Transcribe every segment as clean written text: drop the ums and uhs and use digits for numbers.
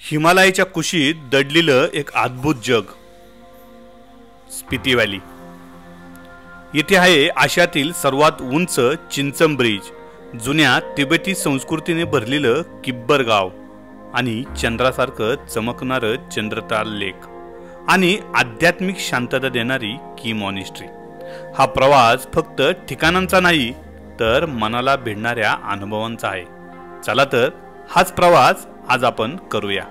हिमालयाच्या कुशीत दडलेलं एक अद्भुत जग स्पिती व्हॅली। येथे आहे आशियातील सर्वात उंच चिंचम ब्रिज, जुन्या तिबेटी संस्कृतीने भरलेलं किब्बर गाव आणि चंद्रासारखं चमकणारं चंद्रताल लेक आणि आध्यात्मिक शांतता देणारी की मॉनिस्ट्री। हा प्रवास फक्त ठिकाणांचा नाही तर मनाला भिडणाऱ्या अनुभवांचा आहे। चला तर हाच प्रवास आज आपण करूया।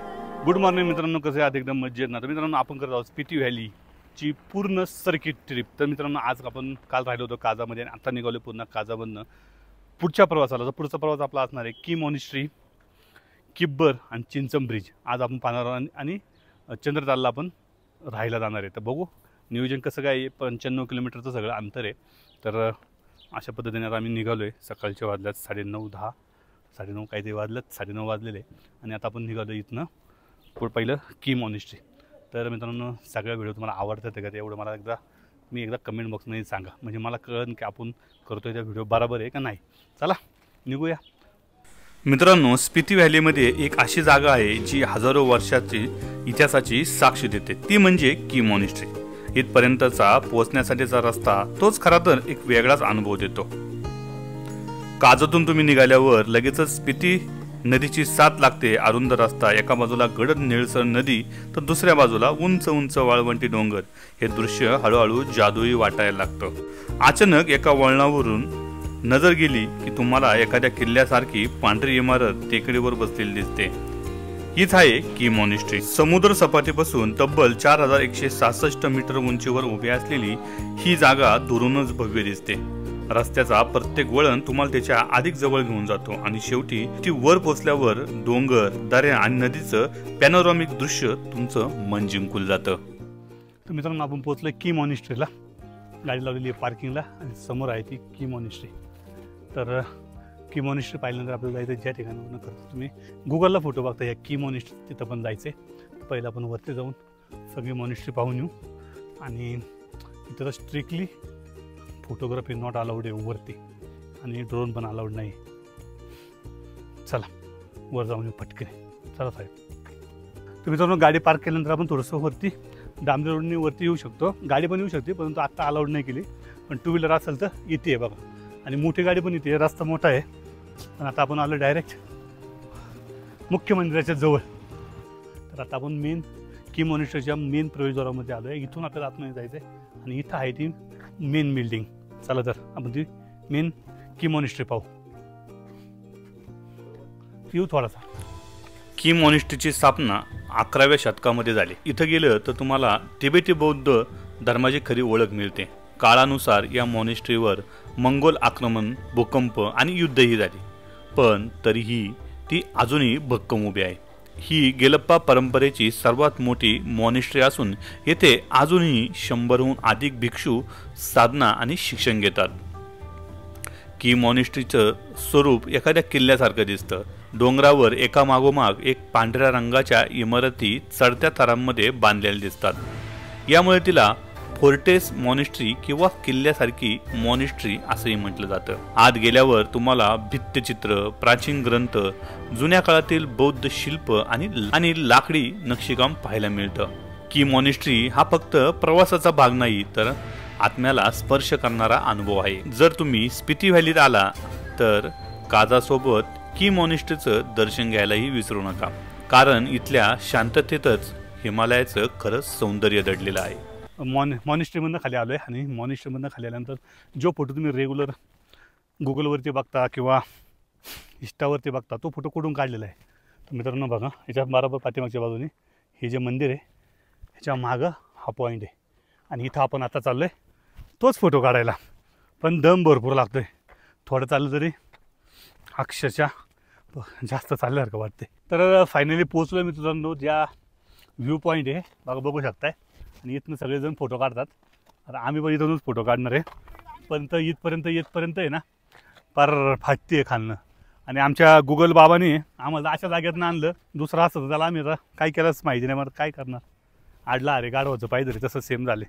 गुड मॉर्निंग मित्रांनो, कसे आहात? एकदम मजेत ना? तर मित्रांनो, आपण करत आहोत स्पिती व्हॅली ची पूर्ण सर्किट ट्रिप। तर मित्रांनो, आज आपण काल राहिलो होतो काजामध्ये आणि आता निघालो पुन्हा काजामधनं पुढच्या प्रवासाला। तर पुढचा प्रवास आपला असणार आहे की मॉनिस्ट्री, किब्बर आणि चिंचम ब्रिज। आज आपण पाहणार आणि चंद्रतालला आपण राहायला जाणार आहे। तर बघू नियोजन कसं काय आहे। 95 किलोमीटरचं सगळं अंतर आहे। तर अशा पद्धतीने आता आम्ही निघालो आहे। सकाळच्या वाजल्यात 9:30 10 9:30 काहीतरी वाजल्यात, 9:30 वाजलेले आणि आता आपण निघालो इथनं पहिलं की मॉनिस्ट्री। तर मित्रांनो, सगळ्या व्हिडिओ तुम्हाला आवडतात का ते एवढं मला एकदा कमेंट बॉक्समध्ये सांगा, म्हणजे मला कळेल की आपण करतोय त्या व्हिडिओ बरोबर आहे का नाही। चला निघूया मित्रांनो। स्पिती व्हॅलीमध्ये एक अशी जागा आहे जी हजारो वर्षाची इतिहासाची साक्ष देते, ती म्हणजे की मॉनिस्ट्री। इथपर्यंतचा पोहोचण्यासाठीचा रस्ता तोच खरा तर एक वेगळाच अनुभव देतो। काजातून तुम्ही निघाल्यावर लगेचच स्पिती नदीची साथ लागते। अरुंद रस्ता, एका बाजूला गडद निळसर नदी तर दुसऱ्या बाजूला उंच उंच वाळवंटी डोंगर। हे दृश्य हळूहळू जादुई वाटायला लागतं। अचानक एका वळणावरून नजर गेली की तुम्हाला एखाद्या किल्ल्यासारखी पांढरी इमारत टेकडीवर बसलेली दिसते। हीच आहे की मॉनिस्ट्री। समुद्र सपाटीपासून तब्बल 4166 मीटर उंचीवर उभी असलेली ही जागा दुरूनच भव्य दिसते। रस्त्याचा प्रत्येक वळण तुम्हाला त्याच्या अधिक जवळ घेऊन जातो आणि शेवटी ती वर पोहोचल्यावर डोंगर, दऱ्या आणि नदीचं पॅनोरामिक दृश्य तुमचं मन जिंकून जातं। तर मित्रांनो, आपण पोहोचलोय की मॉनिस्ट्रीला। गाडी लावलेली आहे पार्किंगला आणि समोर आहे ती की मॉनिस्ट्री। तर की मॉनिस्ट्री पाहिल्यानंतर आपल्याला जायचं ज्या ठिकाणावरून करतो तुम्ही गुगलला फोटो बघता या की मॉनिस्ट्री, तिथं पण जायचं आहे। पहिलं आपण वरती जाऊन सगळी मॉनिस्ट्री पाहून येऊ आणि इथं स्ट्रिक्टली फोटोग्राफी नॉट अलाउड आहे वरती आणि ड्रोन पण अलाउड नाही। चला वर जाऊन येऊ पटकन। चला साहेब। तर मित्रांनो, गाडी पार्क केल्यानंतर आपण थोडंसं वरती डांबरी रोडने वरती येऊ शकतो। गाडी पण येऊ शकते, परंतु आत्ता अलाउड नाही केली। पण टू व्हीलर असेल तर इथे आहे बघा, आणि मोठी गाडी पण इथे, रस्ता मोठा आहे। पण आता आपण आलो डायरेक्ट मुख्य मंदिराच्या जवळ। तर आता आपण मेन की मॉनिस्ट्रीच्या मेन प्रवेशद्वारामध्ये आलो आहे। इथून आपल्याला आतमध्ये जायचं आहे आणि इथं आहे ती मेन बिल्डिंग। चला तर आपण ती मेन की मॉनिस्ट्री पाहू। येऊ थोडासा। की मॉनिस्ट्रीची स्थापना 11व्या शतकामध्ये झाली। इथं गेलं तर तुम्हाला तिबेटी बौद्ध धर्माची खरी ओळख मिळते। काळानुसार या मॉनिस्ट्रीवर मंगोल आक्रमण, भूकंप आणि युद्धही झाली, पण तरीही ती अजूनही भक्कम उभी आहे। ही गेलप्पा परंपरेची सर्वात मोठी मॉनिस्ट्री असून येथे अजूनही 100हून अधिक भिक्षू साधना आणि शिक्षण घेतात। की मॉनिस्ट्रीचं स्वरूप एखाद्या किल्ल्यासारखं दिसतं। डोंगरावर एका मागोमाग एक पांढऱ्या रंगाच्या इमारती चढत्या थरांमध्ये बांधलेल्या दिसतात। यामुळे तिला फोर्टेस मॉनिस्ट्री किंवा किल्ल्यासारखी मॉनिस्ट्री असंही म्हटलं जातं। आत गेल्यावर तुम्हाला भित्तचित्र, प्राचीन ग्रंथ, जुन्या काळातील बौद्ध शिल्प आणि लाकडी नक्षीकाम पाहायला मिळतं। की मॉनिस्ट्री हा फक्त प्रवासाचा भाग नाही तर आत्म्याला स्पर्श करणारा अनुभव आहे। जर तुम्ही स्पिती व्हॅलीत आला तर काजासोबत की मॉनिस्ट्रीचं दर्शन घ्यायलाही विसरू नका, कारण इथल्या शांततेतच हिमालयाचं खरंच सौंदर्य दडलेलं आहे। मॉनिस्ट्रीमधनं खाली आलो आहे आणि मॉनिस्ट्रीमधनं खाली आल्यानंतर जो फोटो तुम्ही रेग्युलर गुगलवरती बघता किंवा इंस्टावरती बघता तो फोटो कुठून काढलेला आहे। तर मित्रांनो बघा, ह्याच्या बरोबर पाठीमागच्या बाजूने हे जे मंदिर आहे ह्याच्या मागं हा पॉईंट आहे आणि इथं आपण आता चाललो आहे तोच फोटो काढायला। पण दम भरपूर लागतो आहे, थोडं चाललं तरी अक्षरशः जास्त चालल्यासारखं वाटते। तर फायनली पोचलो आहे मित्रांनो, ज्या व्ह्यू पॉईंट आहे बघा, बघू शकताय। आणि इथनं सगळेजण फोटो काढतात, आता आम्ही पण इथूनच फोटो काढणार आहे। पण तर येतपर्यंत आहे ना पार फाटते खालनं। आणि आमच्या गुगल बाबाने आम्हाला अशा जागेतनं आणलं, दुसरं असतं त्याला आम्ही आता काय केलंच माहिती नाही, मला काय करणार। आडला अरे गाढवाचं पाहिजे तसं सेम झाले,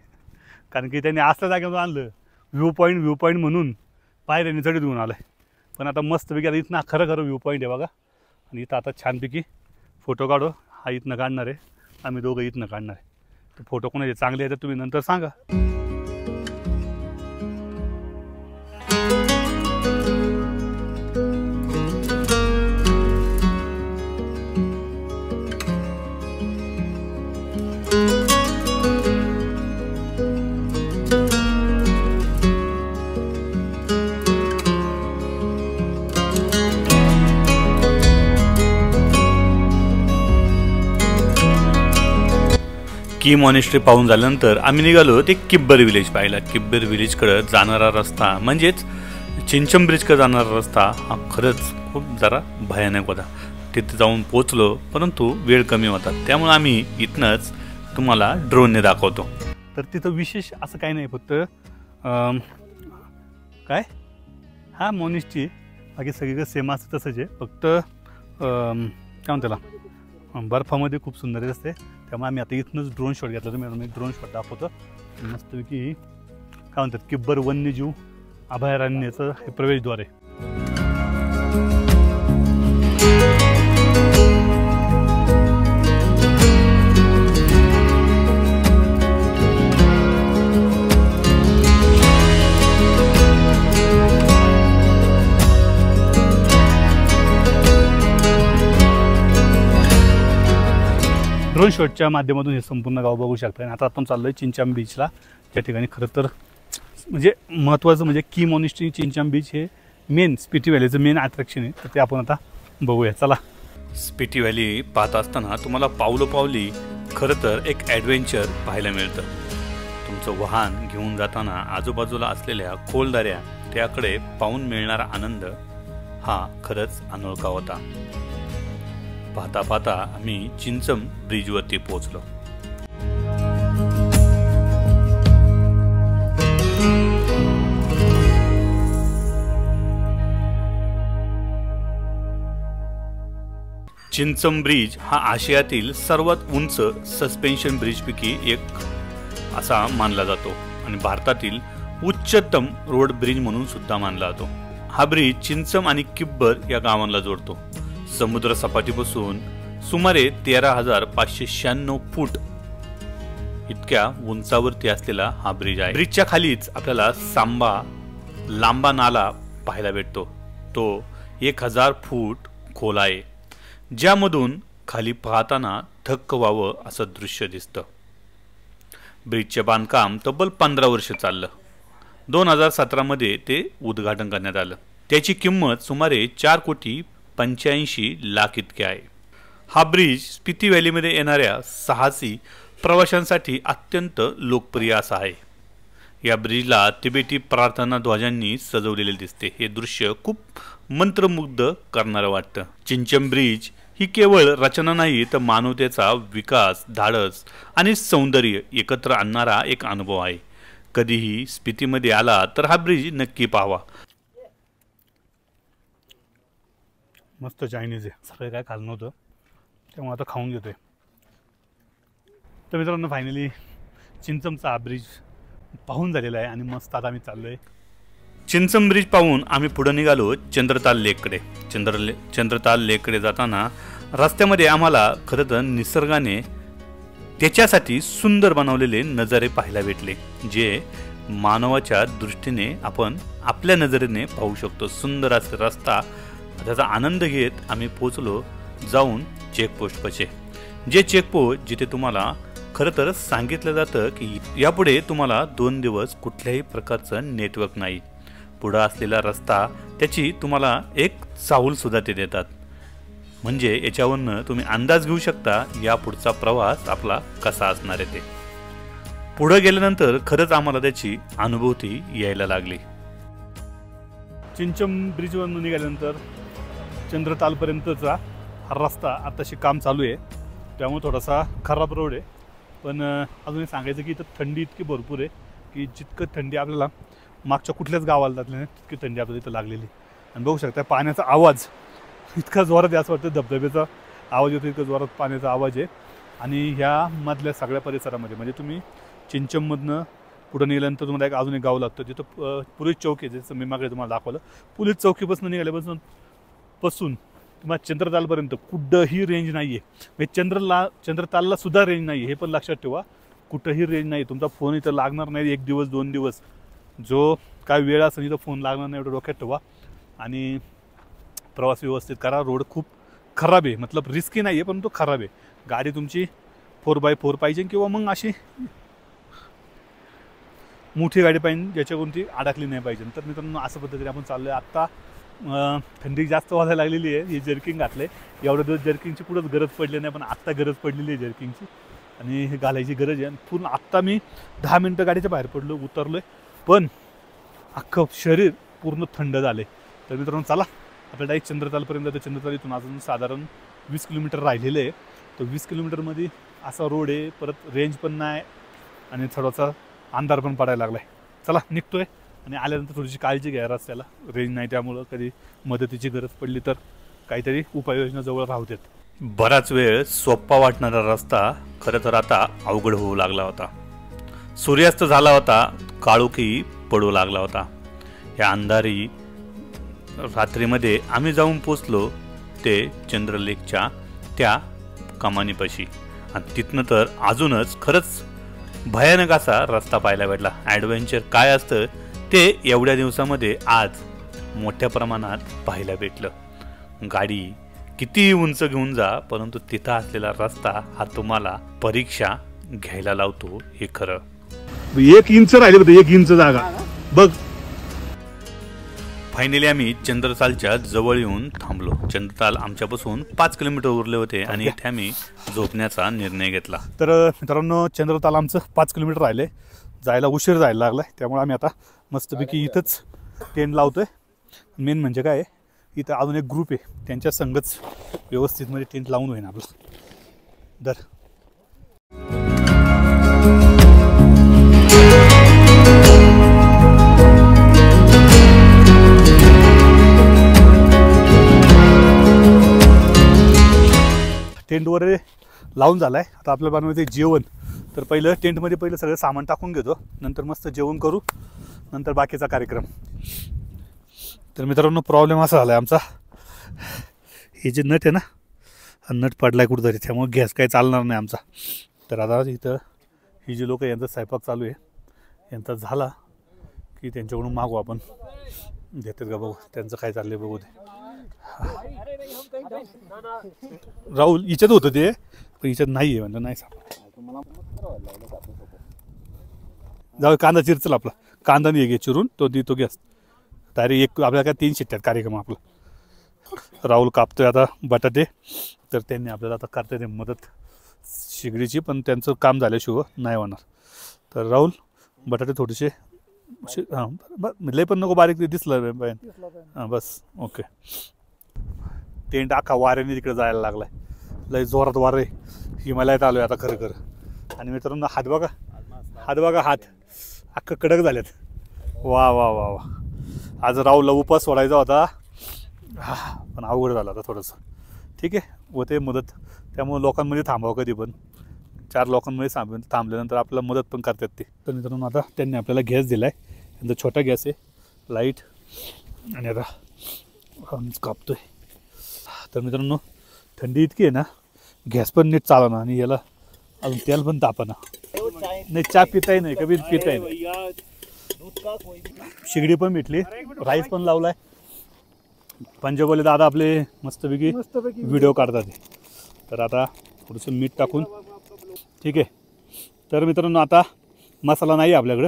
कारण की त्यांनी असल्या जागेतून आणलं व्ह्यू पॉईंट म्हणून पायऱ्याने चढीत घेऊन आलं आहे। पण आता मस्तपैकी आता इथनं खरं व्ह्यू पॉईंट आहे बघा, आणि इथं आता छानपैकी फोटो काढू। हा इथनं काढणार आहे, आम्ही दोघं इथनं काढणार आहे. फोटो कोणाचे चांगले आहेत तुम्ही नंतर सांगा. की मॉनेस्ट्री पाहून झाल्यानंतर आम्ही निघालो ते किब्बर विलेज पाहिला. किब्बर विलेजकडे जाणारा रस्ता म्हणजेच चिंचम ब्रिजकडे जाणारा रस्ता हा खरंच खूप जरा भयानक होता. तिथे जाऊन पोचलो परंतु वेळ कमी होता, त्यामुळे आम्ही इथनंच तुम्हाला ड्रोनने दाखवतो. तर तिथं विशेष असं काही नाही, फक्त काय हा मॉनेस्ट्री बाकी सगळीकडे सेम असं तसंच आहे, फक्त काय म्हणते त्याला बर्फामध्ये खूप सुंदर असते. त्यामुळे आम्ही आता इथनंच ड्रोन शॉट घेतला. तुम्ही मी ड्रोन शॉट दाखवतो. मस्तपैकी काय म्हणतात किब्बर वन्यजीव अभयारण्याचं हे प्रवेशद्वार आहे. ड्रोन शॉटच्या माध्यमातून हे संपूर्ण गाव बघू शकता. आणि आता आपण चाललो आहे चिंचाम बीचला. त्या ठिकाणी खरं तर म्हणजे महत्त्वाचं म्हणजे की मॉनेस्ट्री चिंचाम बीच हे मेन स्पिटी व्हॅलीचं मेन अट्रॅक्शन आहे. तर ते आपण आता बघूया, चला. स्पिटी व्हॅली पाहत असताना तुम्हाला पावलोपावली खरं तर एक ॲडव्हेंचर पाहायला मिळतं. तुमचं वाहन घेऊन जाताना आजूबाजूला असलेल्या खोल दऱ्या त्याकडे पाहून मिळणारा आनंद हा खरंच अनोळखा होता. पाहता पाहता आम्ही चिंचम ब्रिजवरती पोहोचलो. चिंचम ब्रिज हा आशियातील सर्वात उंच सस्पेन्शन ब्रिजपैकी एक असा मानला जातो आणि भारतातील उच्चतम रोड ब्रिज म्हणून सुद्धा मानला जातो. हा ब्रिज चिंचम आणि किब्बर या गावांना जोडतो. समुद्र सपाटीपासून सुमारे 13,596 फूट इतक्या उंचावरती असलेला हा ब्रिज आहे. ब्रिजच्या खालीच आपल्याला लांबा नाला पाहायला भेटतो. तो 1000 फूट खोल आहे, ज्यामधून खाली पाहताना थक्क व्हावं असं दृश्य दिसतं. ब्रिजचे बांधकाम तब्बल 15 वर्ष चाललं. 2017 मध्ये ते उद्घाटन करण्यात आलं. त्याची किंमत सुमारे 4,85,00,000 इतकी आहे. हा ब्रिज स्पिती व्हॅलीमध्ये येणाऱ्या साहसी प्रवाशांसाठी अत्यंत लोकप्रिय असा आहे. या ब्रिजला तिबेटी प्रार्थना ध्वजांनी सजवलेले दिसते. हे दृश्य खूप मंत्रमुग्ध करणारं वाटतं. चिंचम ब्रिज ही केवळ रचना नाही तर मानवतेचा विकास, धाडस आणि सौंदर्य एकत्र आणणारा एक अनुभव आहे. कधीही स्पितीमध्ये आला तर हा ब्रिज नक्की पाहावा. मस्त चायनीज आहे. सगळं काय खाल्लं नव्हतं त्यामुळे आता खाऊन घेतोय. तर मित्रांनो फायनली चिंचमचा हा ब्रिज पाहून झालेला आहे आणि मस्त आता आम्ही चाललो आहे. चिंचम ब्रिज पाहून आम्ही पुढे निघालो चंद्रताल लेककडे. चंद्रताल लेककडे जाताना रस्त्यामध्ये आम्हाला खरं तर निसर्गाने त्याच्यासाठी सुंदर बनवलेले नजारे पाहायला भेटले, जे मानवाच्या दृष्टीने आपण आपल्या नजरेने पाहू शकतो. सुंदर असा रस्ता, त्याचा आनंद घेत आम्ही पोचलो जाऊन चेकपोस्टपाशी. जे चेकपोस्ट जिथे तुम्हाला खरं तर सांगितलं जातं की यापुढे तुम्हाला 2 दिवस कुठल्याही प्रकारचं नेटवर्क नाही. पुढं असलेला रस्ता त्याची तुम्हाला एक चाहूलसुद्धा ते देतात. म्हणजे याच्यावरनं तुम्ही अंदाज घेऊ शकता या पुढचा प्रवास आपला कसा असणार आहे ते. पुढं गेल्यानंतर खरंच आम्हाला त्याची अनुभूती यायला लागली. चिंचम ब्रिजवरून निघाल्यानंतर चंद्रतालपर्यंतचा हा रस्ता आताशी काम चालू आहे, त्यामुळे थोडासा खराब रोड आहे. पण अजूनही सांगायचं की इथं थंडी इतकी भरपूर आहे की जितकं थंडी आपल्याला मागच्या कुठल्याच गावाला जातली नाही तितकी थंडी आपल्याला इथं लागलेली. आणि बघू शकता पाण्याचा आवाज इतका जोरात आहे, असं वाटतं धबधब्याचा आवाज येतो, इतका जोरात पाण्याचा आवाज आहे. आणि ह्या मधल्या सगळ्या परिसरामध्ये म्हणजे तुम्ही चिंचममधनं पुढे निघाल्यानंतर तुम्हाला एक अजून एक गाव लागतं जिथं पोलीस चौकी आहे, जसं मी मागे तुम्हाला दाखवलं. पोलीस चौकीपासून निघाल्यापासून तुम्हाला चंद्रतालपर्यंत कुठंही रेंज नाही आहे. म्हणजे चंद्रतालला सुद्धा रेंज नाही आहे, हे पण लक्षात ठेवा. कुठंही रेंज नाही. तुमचा फोन इथं लागणार नाही 1 दिवस 2 दिवस. जो काय वेळ असेल इथं फोन लागणार नाही एवढं डोक्यात ठेवा. आणि प्रवास व्यवस्थित करा. रोड खूप खराब आहे, मतलब रिस्की नाही आहे पण तो खराब आहे. गाडी तुमची 4x4 पाहिजे किंवा मग अशी मोठी गाडी पाहिजे ज्याच्याकडून ती अडकली नाही पाहिजे. तर मित्रांनो अशा पद्धतीने आपण चाललो आहे. आत्ता थंडी जास्त वाजायला लागलेली आहे. हे जर्किंग घातलं आहे. एवढ्या दिवस जर्किंगची कुठंच गरज पडली नाही, पण आत्ता गरज पडलेली आहे जर्किंगची आणि हे घालायची गरज आहे. आणि पूर्ण आत्ता मी 10 मिनटं गाडीच्या बाहेर पडलो, उतरलो आहे, पण अख्खं शरीर पूर्ण थंड झाले. तर मित्रांनो चला आपल्या डायरेक्ट चंद्रतालपर्यंत. तर चंद्रताल इथून अजून साधारण 20 किलोमीटर राहिलेलं आहे. तर 20 किलोमीटरमध्ये असा रोड आहे, परत रेंज पण नाही आणि थोडासा अंधार पण पडायला लागला आहे. चला निघतोय आणि आल्यानंतर थोडीशी काळजी घ्या रस्त्याला. रेंज नाही त्यामुळं कधी मदतीची गरज पडली तर काहीतरी उपाययोजना जवळ राहू देत. बराच वेळ सोपा वाटणारा रस्ता खरं तर आता अवघड होऊ लागला होता. सूर्यास्त झाला होता, काळोखी पडू लागला होता. या अंधारी रात्रीमध्ये आम्ही जाऊन पोचलो ते चंद्रलेखच्या त्या कमानीपाशी. आणि तिथनं तर अजूनच खरंच भयानक असा रस्ता पाहायला भेटला. ॲडव्हेंचर काय असतं ते एवढ्या दिवसामध्ये आज मोठ्या प्रमाणात पाहायला भेटलं. गाडी कितीही उंच घेऊन जा, परंतु तिथं असलेला रस्ता हा तुम्हाला परीक्षा घ्यायला लावतो, हे खरं. 1 इंच राहिले होते, 1 इंच जागा बघ. फायनली आम्ही चंद्रतालच्या जवळ येऊन थांबलो. चंद्रताल आमच्यापासून 5 किलोमीटर उरले होते आणि इथे आम्ही झोपण्याचा निर्णय घेतला. तर मित्रांनो चंद्रताल आमचं 5 किलोमीटर राहिले, जायला उशीर जायला लागलाय. त्यामुळे आम्ही आता मस्तपैकी इथंच टेंट लावतोय. मेन म्हणजे काय, इथं अजून एक ग्रुप आहे, त्यांच्या संगच व्यवस्थित मध्ये टेंट लावून होईन आपलं. दर टेंट वगैरे लावून झालाय. आता आपल्या बनवायचं जेवण. तर पहिलं टेंटमध्ये सगळं सामान टाकून घेतो, नंतर मस्त जेवण करू, नंतर बाकीचा कार्यक्रम. तर मित्रांनो प्रॉब्लेम असा झाला आहे आमचा, हे जे नट आहे ना, हा नट पडलाय कुठंतरी, त्यामुळे गॅस काही चालणार नाही आमचा. तर आता इथं ही जी लोक यांचा स्वयंपाक चालू आहे, यांचा झाला की त्यांच्याकडून मागू आपण, देतात का बघू त्यांचं काय चाललंय बघू ते. राहुल हिच्यात होतं ते, पण हिच्यात नाही आहे म्हणलं, नाही सापडलं. जाऊ कांदा चिरचल आपला, कांदा नाही घे चिरून, तो देतो गॅस डायरेक्ट. आपल्याला काय 3 शिट्ट्यात कार्यक्रम आपला. राहुल कापतोय आता बटाटे. तर त्यांनी आपल्याला आता करता येते मदत शिगडीची, पण त्यांचं काम झाल्याशिवाय नाही होणार. तर राहुल बटाटे थोडेसे हां लय पण नको, बारीक दिसलं हां बस ओके. टेंट अख्खा वाऱ्याने तिकडे जायला लागलाय, लय जोरात वारं आहे. हिमालयात आलोय आता खरं खरं. आणि मित्रांनो हात बघा, हात अख्खं कडक झालेत. वा वा वा वा. आज राहुलला उपास सोडायचा होता, पण अवघड झाला आता थोडंसं. ठीक आहे होते मदत, त्यामुळे लोकांमध्ये थांबावं कधी पण. 4 लोकांमध्ये थांबल्यानंतर आपल्याला मदत पण करतात ते. तर मित्रांनो आता त्यांनी आपल्याला गॅस दिला आहे, त्यांचा छोटा गॅस आहे, लाईट. आणि आता कापतोय. तर मित्रांनो थंडी इतकी आहे ना, गॅस पण नीट चालना आणि याला अजून तेल पण तापना. नाही चहा पिताही नाही, कधी पिताही नाही. शिगडी पण भेटली, राईस पण लावलाय. पंजाबवाले दादा आपले मस्तपैकी व्हिडिओ काढतात. तर आता थोडंसं मीठ टाकून ठीक आहे. तर मित्रांनो आता मसाला नाही आपल्याकडं,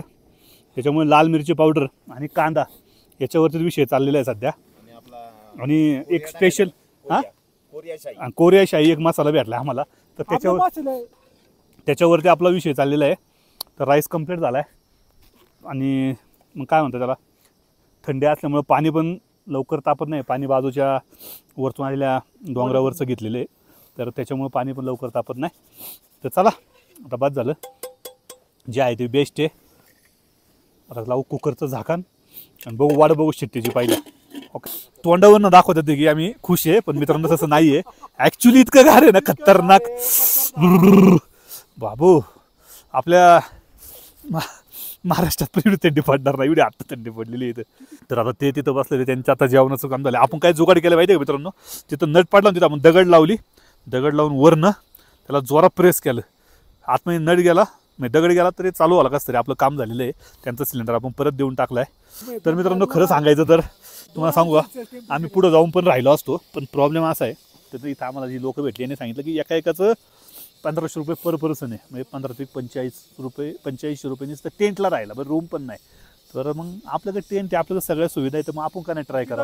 त्याच्यामुळे लाल मिरची पावडर आणि कांदा याच्यावरतीच विषय चाललेला आहे सध्या. आणि एक स्पेशल कोरिया शाही एक मसाला भेटला आम्हाला, तर त्याच्यावरती आपला विषय चाललेला आहे. तर राईस कंप्लीट झाला आहे. आणि मग काय म्हणतात त्याला, थंडी असल्यामुळं पाणी पण लवकर तापत नाही. पाणी बाजूच्या वरतून आलेल्या डोंगरावरचं घेतलेलं आहे, तर त्याच्यामुळं पाणी पण लवकर तापत नाही. तर चला आता बाद झालं, जे आहे ते बेस्ट आहे. आता लावू कुकरचं झाकण आणि बघू वाट बघू शिट्टीची पाहिजे. ओके तोंडावरनं दाखवतात की आम्ही खुश आहे, पण मित्रांनो तसं नाही आहे. ॲक्च्युली इतकं गार आहे ना, खतरनाक. बाबू आपल्या महाराष्ट्रात पण एवढी थंडी पडणार नाही, एवढी आता थंडी पडलेली इथं. तर आता ते तिथं बसले, त्यांचं आता जेवणाचं काम झालं. आपण काय जुगाड केलं माहिती आहे का मित्रांनो, तिथं नट पाडला, तिथं आपण दगड लावली, दगड लावून वरनं त्याला जोरात प्रेस केलं, आतमध्ये नट गेला, म्हणजे दगड गेला तरी चालू आला कसं तरी आपलं काम झालेलं आहे. त्यांचं सिलेंडर आपण परत देऊन टाकलं आहे. तर मित्रांनो खरं सांगायचं तर तुम्हाला सांगू का, आम्ही पुढं जाऊन पण राहिलो असतो, पण प्रॉब्लेम असा आहे, तर इथं आम्हाला जी लोक भेटली यांनी सांगितलं की एकाचं 1500 रुपये पर पर्सन आहे, म्हणजे 15 ते 85 रुपये नुसतं टेंटला राहिला, बरं रूम पण नाही. तर मग आपल्याकडे टेंट आहे, आपल्याकडे सगळ्या सुविधा आहे, तर मग आपण का नाही ट्राय करा.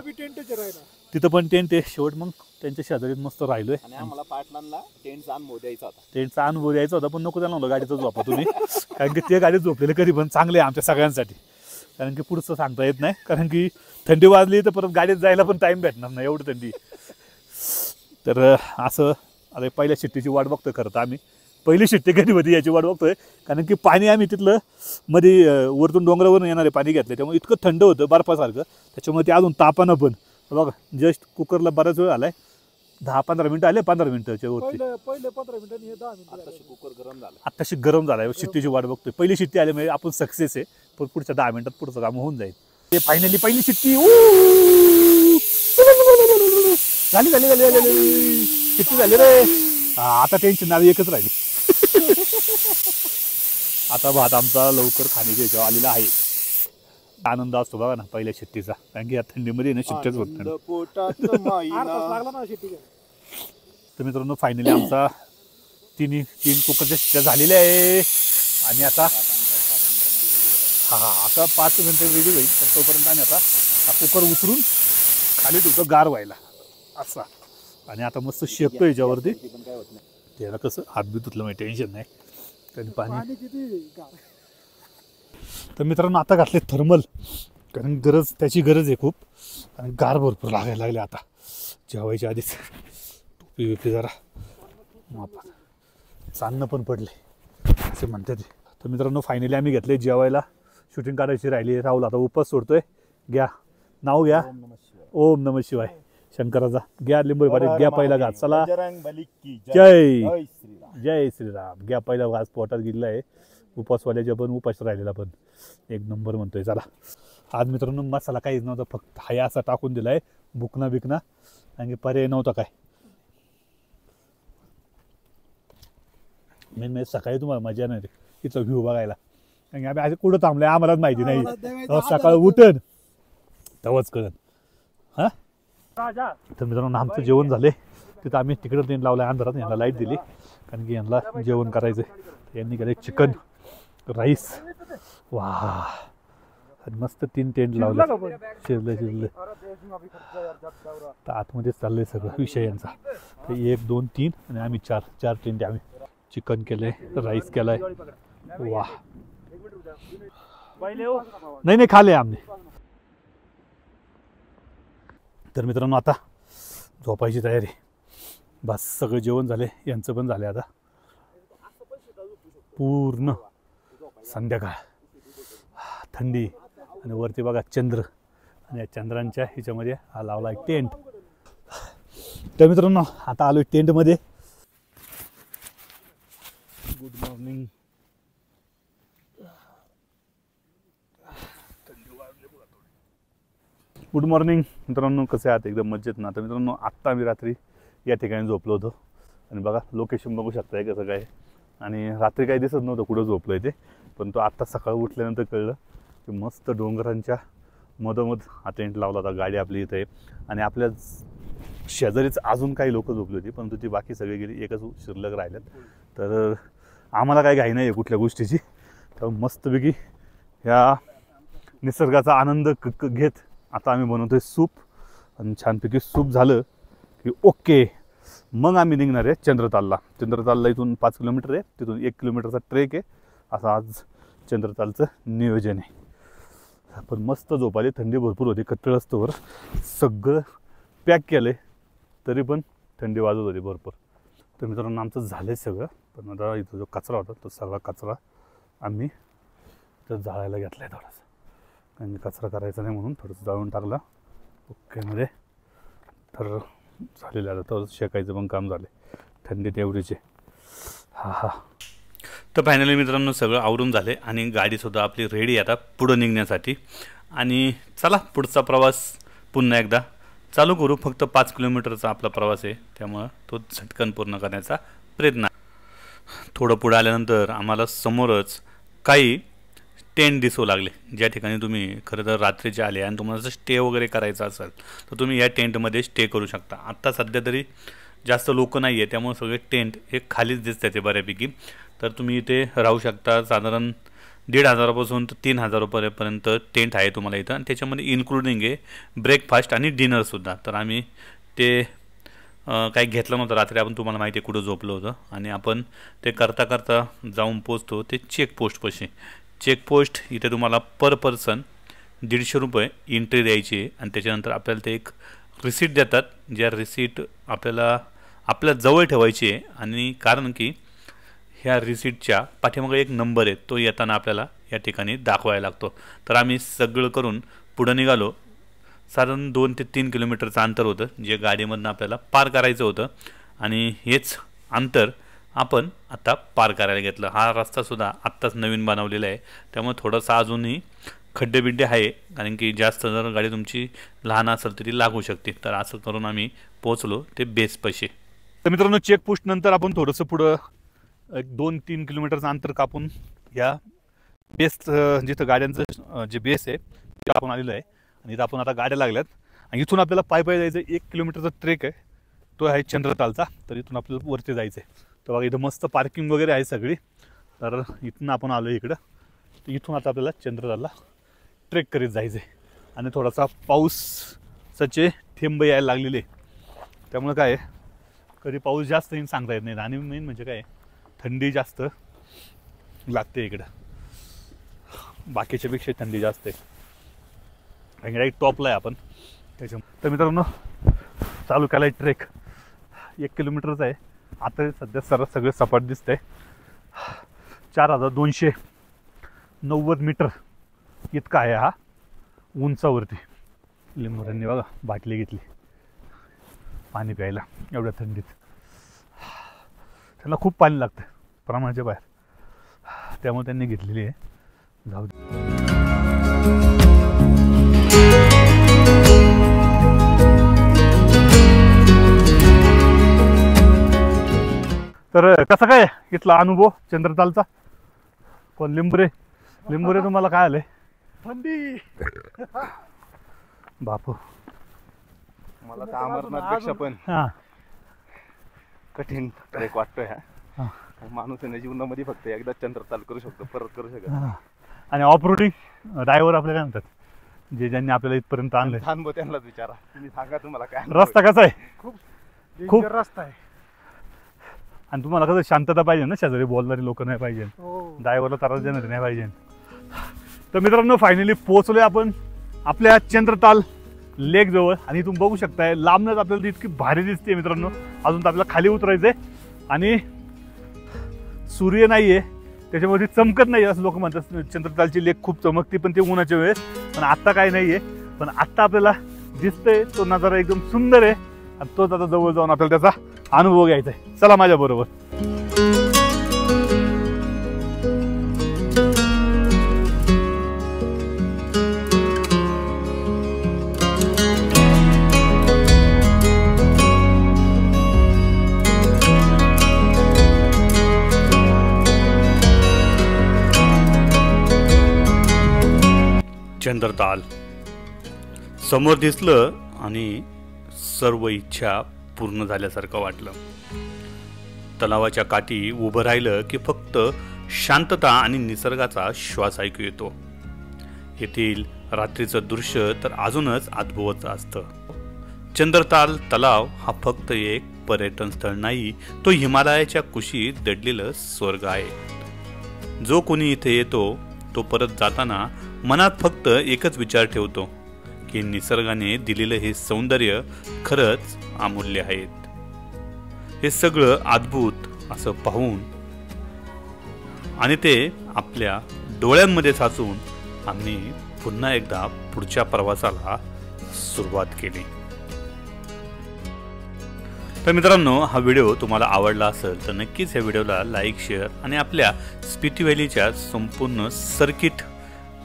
तिथं पण टेंट आहे. शेवट मग त्यांच्या शेजारीत मस्त राहिलोय. आम्हाला पाटलांना टेंटचा अनुभव द्यायचा होता, टेंटचा अनुभव द्यायचा होता, पण नको त्याला नव्हतं गाडीचं झोपा तुम्ही, कारण की ते गाडीत झोपलेले कधी पण चांगले आहे आमच्या सगळ्यांसाठी, कारण की पुढचं सांगता येत नाही, कारण की थंडी वाजली तर परत गाडीत जायला पण टाईम भेटणार नाही एवढं थंडी. तर असं आता पहिल्या शिट्टीची वाट बघतोय. खरं तर आम्ही पहिली शिट्टी कधी होती याची वाट बघतोय, कारण की पाणी आम्ही तिथलं मध्ये वरतून डोंगरावरून येणारे पाणी घेतलं, त्यामुळे इतकं थंड होतं बर्फासारखं, त्याच्यामुळे ते अजून तापानं पण बघा. जस्ट कुकरला बराच वेळ आलाय, 10-15 मिनटं आले, 15 मिनिटाच्या वरती. पहिले 15 मिनिटांनी 10 मिनिटं कुकर गरम झाला, आत्ताशी गरम झालाय. शिट्टीची वाट बघतोय, पहिली शिट्टी आली म्हणजे आपण सक्सेस आहे, पण पुढच्या 10 मिनिटात पुढचं काम होऊन जाईल. ते फायनली पहिली शिट्टी झाली झाली झाली झाली शिट्टी झाली रे. आता टेन्शन नावी एकच राहिली. आता भात आमचा लवकर खाण्याच्या ह्याच्यावर आलेला आहे. आनंद असतो बघा ना पहिल्या शिट्टीचा, कारण की या थंडीमध्ये ना शिट्ट्याच होत नाही. तर मित्रांनो फायनली आमचा तीन कुकरच्या शिट्ट्या झालेल्या आहे, आणि आता आता 5 मिनिटं रेडी होईल. तर तोपर्यंत आम्ही आता हा कुकर उचलून खाली ठेवतो गार व्हायला असा, आणि आता मस्त शेकतो याच्यावरती. त्याला कसं हात बी धुतलं म्हणजे टेन्शन नाही, त्याने पाणी. तर मित्रांनो आता घातले थर्मल, कारण त्याची गरज आहे खूप, आणि गार भरपूर लागायला लागले आता जेवायच्या आधीच. टोपी बिपी जरा मापात, चांदणं पण पडले असे म्हणते ते. तर मित्रांनो फायनली आम्ही घेतले जेवायला, शूटिंग काढायची राहिली. राहुल आता उपवास सोडतोय. घ्या नाव घ्या, ओम नमः शिवाय शंकराचा. घ्या लिंबू पाणी घ्या, पहिला घास. चला जय जय श्रीराम. घ्या पहिला घास पोटात गेलेला आहे. उपवासवाल्याच्या पण उपास राहिलेला पण एक नंबर म्हणतोय. चला आज मित्रांनो मसाला काहीच नव्हता, फक्त हाय असा टाकून दिलाय, बुकना बिकना, आणि पर्याय नव्हता काय. मी सकाळी तुम्हाला मजा नाही तिथं व्ह्यू बघायला, कारण आम्ही आज कुठं थांबलोय आम्हालाच माहिती नाही. सकाळ उठन तेव्हाच कळन. हा तर मित्रांनो आमचं जेवण झाले. तिथं आम्ही तिकडं टेंट लावलाय अंधारात, यांना लाईट दिली, कारण की यांना जेवण करायचं. यांनी केलं चिकन राईस, वा, आणि मस्त 3 टेंट लावले, शिरले. तर आतमध्ये चाललंय सगळं विषय यांचा. तर 1 2 3 आणि आम्ही 4 टेंट. आम्ही चिकन केलंय, राईस केलाय, वा. नाही खाले आम्ही. तर मित्रांनो आता झोपायची तयारी, बस सगळं जेवण झाले, यांचं पण झालं. आता पूर्ण संध्याकाळ, थंडी, आणि वरती बघा चंद्र, आणि या चंद्रांच्या ह्याच्यामध्ये हा लावला एक टेंट. तर मित्रांनो आता आलो टेंटमध्ये. Good morning. गुड मॉर्निंग मित्रांनो, कसे आहात? एकदम मजेत ना? तर मित्रांनो आत्ता आम्ही रात्री या ठिकाणी झोपलो होतो, आणि बघा लोकेशन बघू शकताय कसं काय. आणि रात्री काही दिसत नव्हतं कुठं झोपलं आहे ते, पण तो आत्ता सकाळ उठल्यानंतर कळलं की मस्त डोंगरांच्या मधोमध हा टेंट लावला होता. गाडी आपली इथे आहे, आणि आपल्या शेजारीच अजून काही लोक झोपली होती, परंतु ती बाकी सगळी गेली, एकच शिल्लक राहिल्यात. तर आम्हाला काही घाई नाही आहे कुठल्या गोष्टीची. तर मस्तपैकी ह्या निसर्गाचा आनंद घेत आता आम्ही बनवतोय सूप, आणि छानपैकी सूप झालं की ओके, मग आम्ही निघणार आहे चंद्रतालला. चंद्रतालला इथून 5 किलोमीटर आहे, तिथून 1 किलोमीटरचा ट्रेक आहे. असं आज चंद्रतालचं नियोजन आहे. पण मस्त झोप आली, थंडी भरपूर होती, कट्टळ असतोवर सगळं पॅक केलं आहे, तरी पण थंडी वाजत होती भरपूर. तर मित्रांनो आमचं झालं आहे सगळं, पण आता इथं जो कचरा होता तो सगळा कचरा आम्ही तर जाळायला घेतला आहे थोडासा, आणि कचरा करायचा नाही म्हणून थोडंसं जाळून टाकला ओकेमध्ये. तर झालेलं आता तर शेकायचं पण काम झालं, थंडीत एवढीचे. तर फायनली मित्रांनो सगळं आवरून झाले आणि गाडीसुद्धा आपली रेडी आता पुढं निघण्यासाठी. आणि चला पुढचा प्रवास पुन्हा एकदा चालू करू. फक्त 5 किलोमीटरचा आपला प्रवास आहे, त्यामुळं तो झटकन पूर्ण करण्याचा प्रयत्न. थोडं पुढं आल्यानंतर आम्हाला समोरच काही टेंट दिसू लागले, ज्या ठिकाणी तुम्ही खरं तर रात्रीचे आले आणि तुम्हाला जर स्टे वगैरे करायचं असेल तर तुम्ही या टेंटमध्ये स्टे करू शकता. आत्ता सध्या तरी जास्त लोक नाही आहे, त्यामुळे सगळे टेंट हे खालीच दिसत आहे बऱ्यापैकी. तर तुम्ही इथे राहू शकता. साधारण 1,500 पासून तर 3,000 रुपयापर्यंत टेंट आहे तुम्हाला इथं, आणि त्याच्यामध्ये इन्क्लुडिंग आहे ब्रेकफास्ट आणि डिनरसुद्धा. तर आम्ही ते काही घेतलं नव्हतं रात्री, आपण तुम्हाला माहिती आहे कुठं झोपलं होतं. आणि आपण ते करता करता जाऊन पोचतो ते चेकपोस्टपाशी. चेकपोस्ट इथे तुम्हाला पर पर्सन 150 रुपये एंट्री द्यायची आहे, आणि त्याच्यानंतर आपल्याला ते एक रिसीट देतात, ज्या रिसीट आपल्याला आपल्या जवळ ठेवायची आहे. आणि कारण की ह्या रिसीटच्या पाठीमागे एक नंबर आहे, तो येताना आपल्याला या ठिकाणी दाखवायला लागतो. तर आम्ही सगळं करून पुढं निघालो. साधारण 2 ते 3 किलोमीटरचं अंतर होतं, जे गाडीमधनं आपल्याला पार करायचं होतं. आणि हेच अंतर आपण आता पार करायला घेतलं. हा रस्तासुद्धा आत्ताच नवीन बनवलेला आहे, त्यामुळे थोडंसं अजूनही खड्डेबिड्डे आहे, कारण की जास्त जर गाडी तुमची लहान असेल तरी लागू शकते. तर असं करून आम्ही पोचलो ते बेसपाशी. तर मित्रांनो चेकपोस्ट नंतर आपण थोडंसं पुढं एक 2-3 किलोमीटरचं अंतर कापून या बेस जिथं गाड्यांचं जे बेस आहे ते आपण आलेलं आहे. आणि इथं आपण आता गाड्या लागल्यात आणि इथून आपल्याला पायी जायचं. 1 किलोमीटरचा ट्रेक आहे, तो आहे चंद्रतालचा. तर इथून आपल्याला वरती जायचं आहे. तर बघा इथं मस्त पार्किंग वगैरे आहे सगळी. तर इथून आपण आलो इकडं. तर इथून आता आपल्याला चंद्रतालला ट्रेक करीत जायचं आहे. आणि थोडासा पाऊसाचे थेंब यायला लागलेले, त्यामुळे काय आहे कधी पाऊस जास्त येईन सांगता येत नाही. आणि मेन म्हणजे काय थंडी जास्त लागते इकडं, बाकीच्यापेक्षा थंडी जास्त आहे. आणि राईट टॉपला आहे आपण त्याच्या. तर मित्रांनो चालू केला आहे ट्रेक. 1 किलोमीटरचा आहे. आता सध्या सगळं सपाट दिसतंय. 4,290 मीटर इतका आहे हा उंचावरती. लिंबूरांनी बघा बाटली घेतली पाणी प्यायला एवढ्या थंडीत. त्यांना खूप पाणी लागतं प्रमाणाच्या बाहेर, त्यामुळे त्यांनी घेतलेली आहे. जाऊ दे. तर कसा काय इथला अनुभव चंद्रतालचा? कोण लिंबुरे तुम्हाला काय आलंय? थंडी बापू मला तर अमरनाथपेक्षा पण कठीण ट्रेक वाटतोय हा. माणूस आहे जीवनामध्ये फक्त एकदा चंद्रताल करू शकतो, परत करू शकत. आणि ऑफ रोडिंग ड्रायव्हर आपल्याला काय म्हणतात, जे ज्यांनी आपल्याला इथपर्यंत आणलंय अनुभव त्यांनाच विचारा. तुम्ही सांगा तुम्हाला काय रस्ता कसा आहे? खूप रस्ता आहे. आणि तुम्हाला कसं शांतता पाहिजे ना, शेजारी बोलणारी लोक नाही पाहिजे, ड्रायव्हरला त्रास देणारे नाही पाहिजे. तर मित्रांनो फायनली पोहोचलोय आपण आपल्या चंद्रताल लेक जवळ. आणि इथून बघू शकताय लांबनच आपल्याला इतकी भारी दिसते मित्रांनो. अजून तर आपल्याला खाली उतरायचंय आणि सूर्य नाहीये त्याच्यामध्ये चमकत नाही असं लोक म्हणतात. चंद्रतालची लेक खूप चमकते पण ते उन्हाच्या वेळेस, पण आत्ता काही नाहीये. पण आत्ता आपल्याला दिसतंय तो नजारा एकदम सुंदर आहे. आणि तोच आता जवळ जाऊन आपल्याला त्याचा अनुभव घ्यायचा आहे. चला माझ्या बरोबर. चंद्रताल समोर दिसलं आणि सर्व इच्छा पूर्ण झाल्यासारखं वाटलं. तलावाच्या काठी उभं राहिलं की फक्त शांतता आणि निसर्गाचा श्वास ऐकू येतो. येथील रात्रीचं दृश्य तर अजूनच अद्भुत असतं. चंद्रताल तलाव हा फक्त एक पर्यटन स्थळ नाही, तो हिमालयाच्या कुशीत दडलेलं स्वर्ग आहे. जो कोणी इथे येतो तो परत जाताना मनात फक्त एकच विचार ठेवतो की निसर्गाने दिलेलं हे सौंदर्य खरंच अमूल्य आहेत. हे सगळं अद्भुत असं पाहून आणि ते आपल्या डोळ्यांमध्ये साचून आम्ही पुन्हा एकदा पुढच्या प्रवासाला सुरुवात केली. तर मित्रांनो, हा व्हिडिओ तुम्हाला आवडला असेल तर नक्कीच या व्हिडिओला लाईक, शेअर आणि आपल्या स्पिती व्हॅलीच्या संपूर्ण सर्किट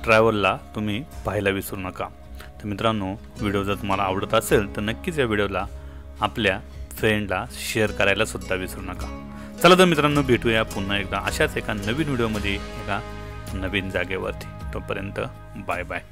ट्रॅव्हलला तुम्ही पाहायला विसरू नका. तर मित्रांनो, व्हिडिओ जर तुम्हाला आवडत असेल तर नक्कीच या व्हिडिओला आपल्या फ्रेंडला शेअर करायला सुद्धा विसरू नका. चला तर मित्रांनो, भेटूया पुन्हा एकदा अशाच एका नवीन व्हिडिओमध्ये एका नवीन जागेवरती. तोपर्यंत बाय बाय.